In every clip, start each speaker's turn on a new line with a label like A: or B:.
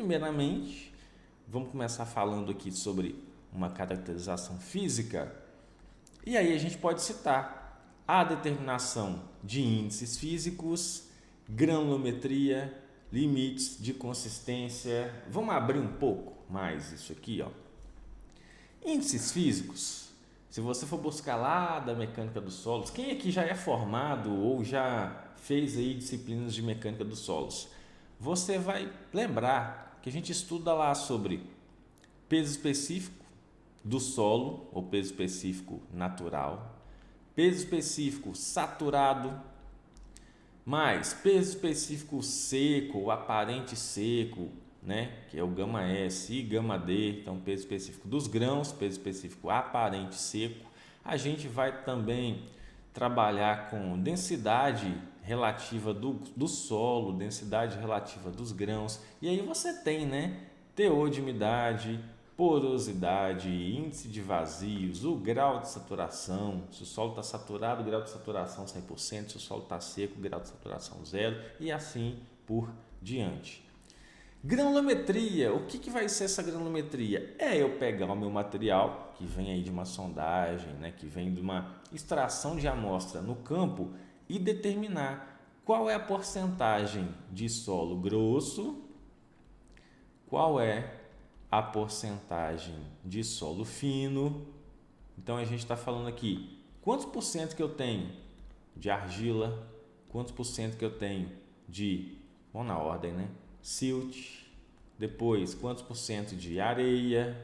A: Primeiramente, vamos começar falando aqui sobre uma caracterização física. E aí a gente pode citar a determinação de índices físicos, granulometria, limites de consistência. Vamos abrir um pouco mais isso aqui, ó. Índices físicos. Se você for buscar lá da mecânica dos solos, quem aqui já é formado ou já fez aí disciplinas de mecânica dos solos, você vai lembrar que a gente estuda lá sobre peso específico do solo, ou peso específico natural, peso específico saturado, mais peso específico seco, ou aparente seco, né? Que é o gama S e gama D, então peso específico dos grãos, peso específico aparente seco. A gente vai também trabalhar com densidade relativa do solo, densidade relativa dos grãos, e aí você tem, né, teor de umidade, porosidade, índice de vazios, o grau de saturação, se o solo está saturado, grau de saturação 100%, se o solo está seco, grau de saturação 0, e assim por diante. Granulometria, o que vai ser essa granulometria? É eu pegar o meu material, que vem aí de uma sondagem, né, que vem de uma extração de amostra no campo, e determinar qual é a porcentagem de solo grosso, qual é a porcentagem de solo fino. Então a gente está falando aqui, quantos por cento que eu tenho de argila, quantos por cento que eu tenho de, vamos na ordem, né? Silt, depois quantos por cento de areia,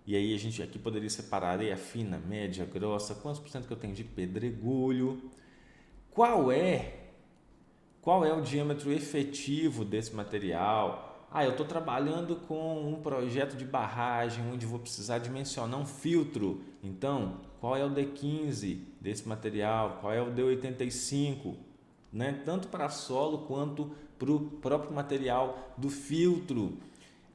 A: e aí a gente aqui poderia separar areia fina, média, grossa, quantos por cento que eu tenho de pedregulho, qual é o diâmetro efetivo desse material. Eu estou trabalhando com um projeto de barragem onde vou precisar dimensionar um filtro, então qual é o D15 desse material, qual é o D85, né? Tanto para solo quanto para o próprio material do filtro.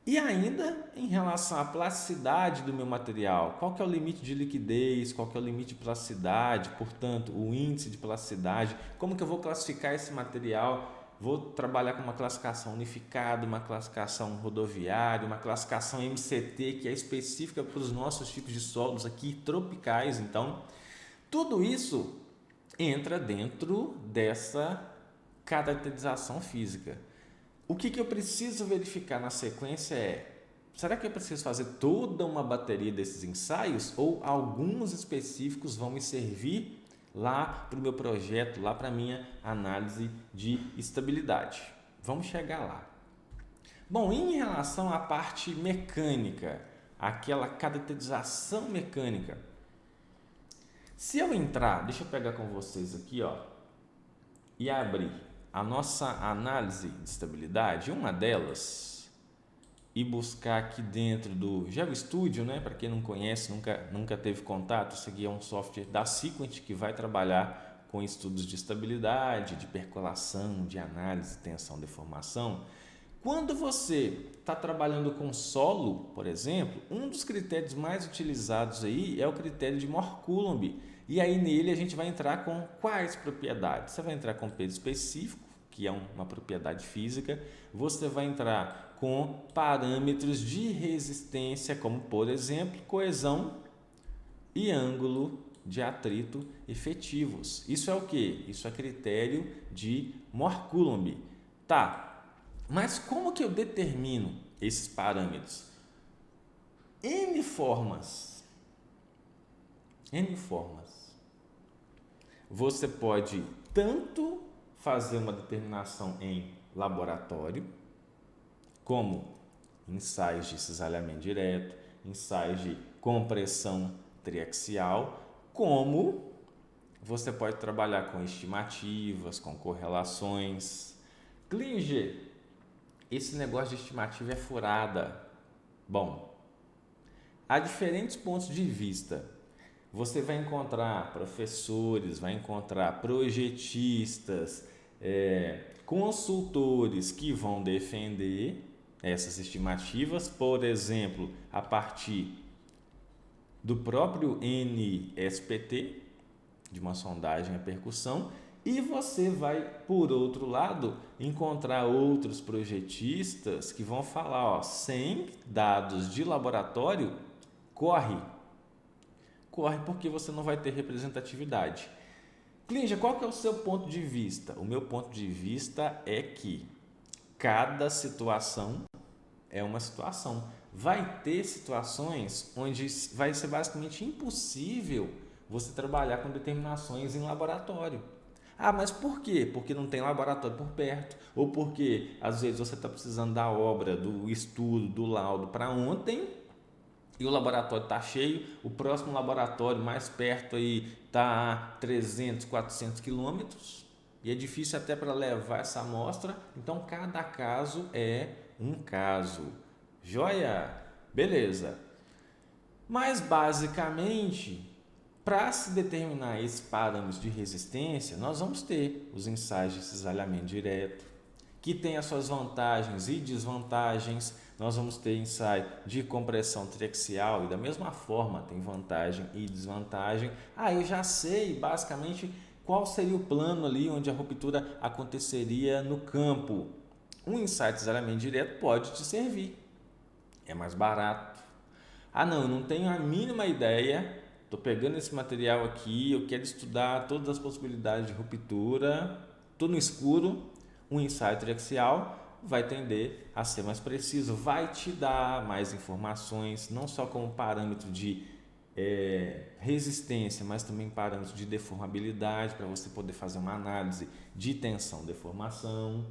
A: E ainda em relação à plasticidade do meu material, qual que é o limite de liquidez, qual que é o limite de plasticidade, portanto, o índice de plasticidade, como que eu vou classificar esse material? Vou trabalhar com uma classificação unificada, uma classificação rodoviária, uma classificação MCT, que é específica para os nossos tipos de solos aqui tropicais. Então, tudo isso entra dentro dessa caracterização física. O que eu preciso verificar na sequência é, será que eu preciso fazer toda uma bateria desses ensaios ou alguns específicos vão me servir lá para o meu projeto, lá para a minha análise de estabilidade? Vamos chegar lá. Bom, em relação à parte mecânica, aquela caracterização mecânica, se eu entrar, deixa eu pegar com vocês aqui, ó, e abrir a nossa análise de estabilidade, uma delas, e buscar aqui dentro do GeoStudio, né? Para quem não conhece, nunca teve contato, isso aqui é um software da Sequent que vai trabalhar com estudos de estabilidade, de percolação, de análise, tensão, deformação. Quando você está trabalhando com solo, por exemplo, um dos critérios mais utilizados aí é o critério de Mohr-Coulomb. E aí nele a gente vai entrar com quais propriedades? Você vai entrar com peso específico, que é uma propriedade física. Você vai entrar com parâmetros de resistência, como por exemplo, coesão e ângulo de atrito efetivos. Isso é o quê? Isso é critério de Mohr-Coulomb. Tá, mas como que eu determino esses parâmetros? N formas. Você pode tanto fazer uma determinação em laboratório, como ensaios de cisalhamento direto, ensaios de compressão triaxial, como você pode trabalhar com estimativas, com correlações. Klinger, esse negócio de estimativa é furada. Bom, há diferentes pontos de vista. Você vai encontrar professores, vai encontrar projetistas, consultores que vão defender essas estimativas, por exemplo, a partir do próprio NSPT, de uma sondagem a percussão, E você vai, por outro lado, encontrar outros projetistas que vão falar, ó, sem dados de laboratório, corre porque você não vai ter representatividade. Clíngia, qual que é o seu ponto de vista? O meu ponto de vista é que cada situação é uma situação. Vai ter situações onde vai ser basicamente impossível você trabalhar com determinações em laboratório. Ah, mas por quê? Porque não tem laboratório por perto, ou porque às vezes você está precisando da obra, do estudo, do laudo para ontem e o laboratório está cheio, o próximo laboratório mais perto aí está a 300, 400 quilômetros e é difícil até para levar essa amostra, então cada caso é um caso. Joia? Beleza. Mas basicamente, para se determinar esses parâmetros de resistência, nós vamos ter os ensaios de cisalhamento direto, que tem as suas vantagens e desvantagens. Nós vamos ter ensaio de compressão triaxial e da mesma forma tem vantagem e desvantagem. Eu já sei basicamente qual seria o plano ali onde a ruptura aconteceria no campo. Um ensaio de cisalhamento direto pode te servir, é mais barato. Não, eu não tenho a mínima ideia, estou pegando esse material aqui, eu quero estudar todas as possibilidades de ruptura, estou no escuro. Um ensaio triaxial vai tender a ser mais preciso, vai te dar mais informações, não só como parâmetro de resistência, mas também parâmetro de deformabilidade, para você poder fazer uma análise de tensão-deformação.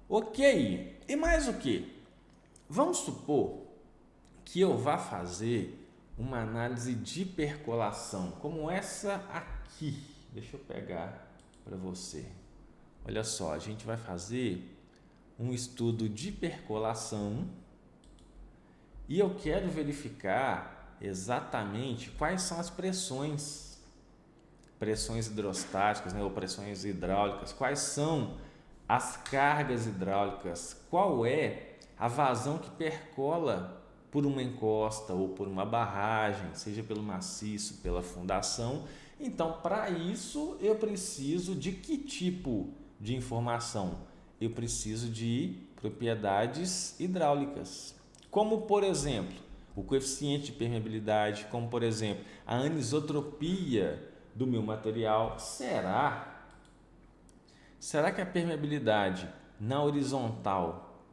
A: Ok, e mais o que? Vamos supor que eu vá fazer uma análise de percolação, como essa aqui. Deixa eu pegar para você. Olha só, a gente vai fazer um estudo de percolação e eu quero verificar exatamente quais são as pressões hidrostáticas, né, ou pressões hidráulicas, quais são as cargas hidráulicas, qual é a vazão que percola por uma encosta ou por uma barragem, seja pelo maciço, pela fundação. Então, para isso, eu preciso de que tipo de informação? Eu preciso de propriedades hidráulicas, como, por exemplo, o coeficiente de permeabilidade, como, por exemplo, a anisotropia do meu material. Será que a permeabilidade na horizontal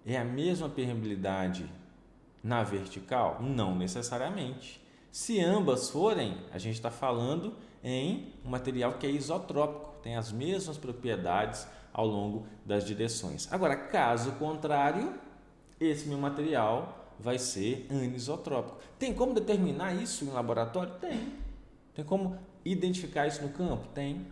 A: é a mesma permeabilidade na vertical? Não necessariamente. Se ambas forem, a gente está falando em um material que é isotrópico, tem as mesmas propriedades ao longo das direções. Agora, caso contrário, esse meu material vai ser anisotrópico. Tem como determinar isso em laboratório? Tem. Tem como identificar isso no campo? Tem.